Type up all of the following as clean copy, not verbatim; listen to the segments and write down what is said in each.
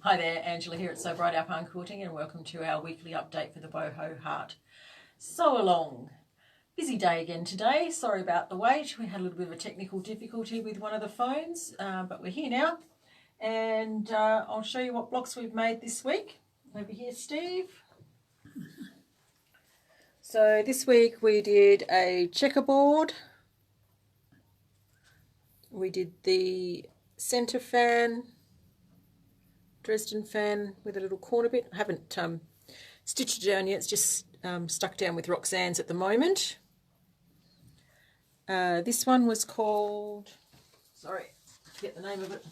Hi there, Angela here at Sew Bright Our Yarn Quilting, and welcome to our weekly update for the Boho Heart Sew Along. Busy day again today. Sorry about the wait. We had a little bit of a technical difficulty with one of the phones, but we're here now. And I'll show you what blocks we've made this week. Over here, Steve. So this week we did a checkerboard. We did the centre fan, Dresden fan with a little corner bit. I haven't stitched it down yet, it's just stuck down with Roxanne's at the moment. This one was called, sorry, I forget the name of it,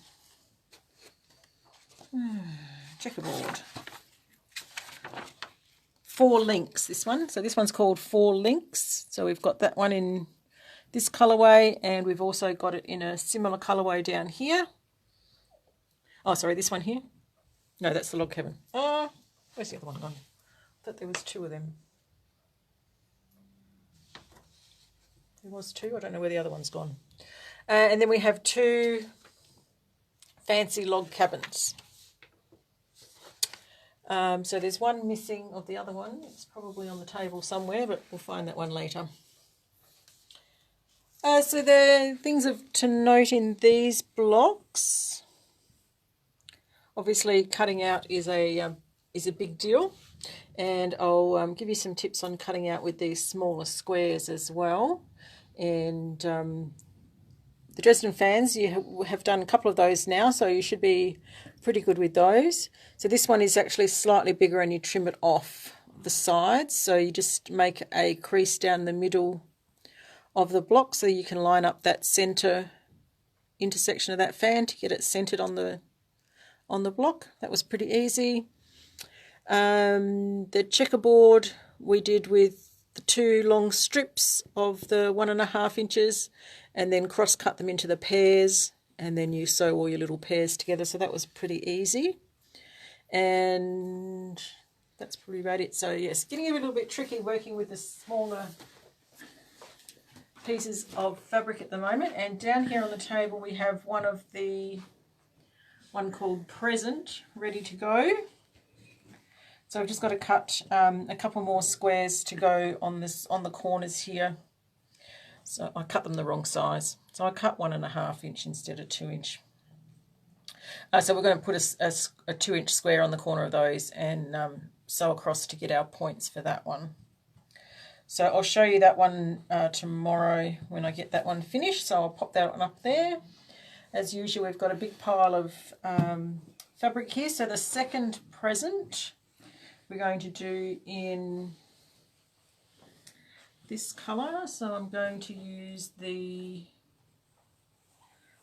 checkerboard. 4 links, this one. So this one's called 4 links. So we've got that one in this colourway, and we've also got it in a similar colourway down here. Oh, sorry, this one here. No, that's the log cabin. Oh, where's the other one gone? I thought there was 2 of them. There was 2. I don't know where the other one's gone. And then we have 2 fancy log cabins. So there's one missing of the other one. It's probably on the table somewhere, but we'll find that one later. So the things to note in these blocks. Obviously, cutting out is a big deal, and I'll give you some tips on cutting out with these smaller squares as well. And the Dresden fans, you have done a couple of those now, so you should be pretty good with those. So this one is actually slightly bigger, and you trim it off the sides. So you just make a crease down the middle of the block, so you can line up that centre intersection of that fan to get it centred on the block. That was pretty easy. The checkerboard we did with the 2 long strips of the 1.5 inches, and then cross cut them into the pairs, and then you sew all your little pairs together. So that was pretty easy, and that's pretty about it. So yes, getting a little bit tricky working with the smaller pieces of fabric at the moment. And down here on the table we have one called Present ready to go. So I've just got to cut a couple more squares to go on the corners here. So I cut them the wrong size. So I cut 1.5 inch instead of 2 inch. So we're going to put a 2 inch square on the corner of those and sew across to get our points for that one. So I'll show you that one tomorrow when I get that one finished. So I'll pop that one up there. As usual, we've got a big pile of fabric here. So the second present we're going to do in this colour. So I'm going to use the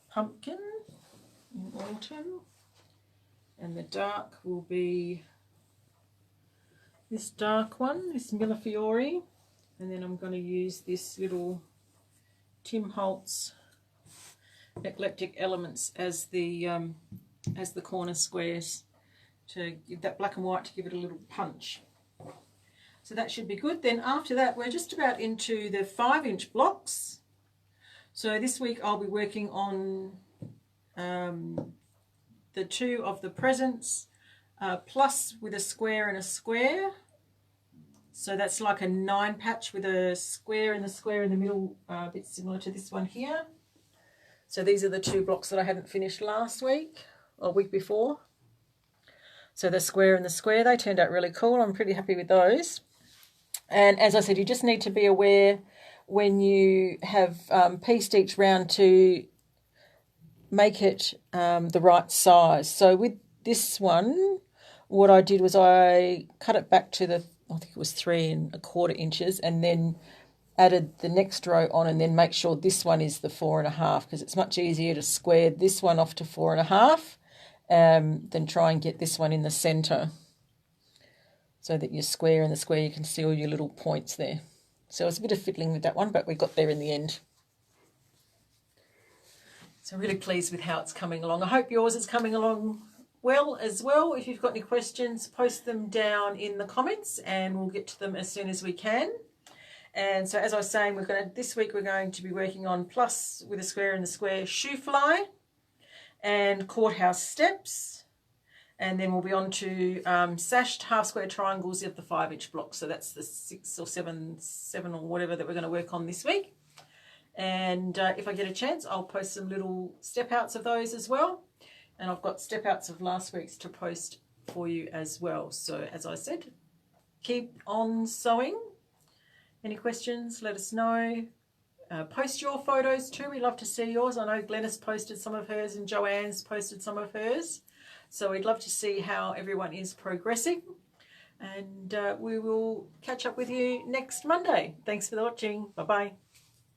pumpkin in autumn, and the dark will be this dark one, this Millefiori, and then I'm going to use this little Tim Holtz Eclectic Elements as the corner squares, to give that black and white, to give it a little punch. So that should be good. Then after that we're just about into the 5 inch blocks. So this week I'll be working on the 2 of the presents, plus with a square and a square. So that's like a 9 patch with a square in the middle, a bit similar to this one here. So these are the 2 blocks that I hadn't finished last week or week before. So the square and the square, they turned out really cool. I'm pretty happy with those. And as I said, you just need to be aware when you have pieced each round to make it the right size. So with this one, what I did was I cut it back to I think it was 3¼ inches, and then added the next row on, and then make sure this one is the 4.5, because it's much easier to square this one off to 4.5 than try and get this one in the centre, so that your square and the square, you can see all your little points there. So it's a bit of fiddling with that one, but we got there in the end. So really pleased with how it's coming along. I hope yours is coming along well as well. If you've got any questions, post them down in the comments and we'll get to them as soon as we can. And so as I was saying, this week we're going to be working on plus with a square and the square shoe fly, and courthouse steps, And then we'll be on to sashed half square triangles of the 5-inch block. So that's the 6 or 7 or whatever that we're going to work on this week. And if I get a chance, I'll post some little step outs of those as well. And I've got step outs of last week's to post for you as well. So as I said, keep on sewing. Any questions, let us know. Post your photos too. We love to see yours. I know Glennis posted some of hers and Joanne's posted some of hers. So we'd love to see how everyone is progressing. And we will catch up with you next Monday. Thanks for watching. Bye-bye.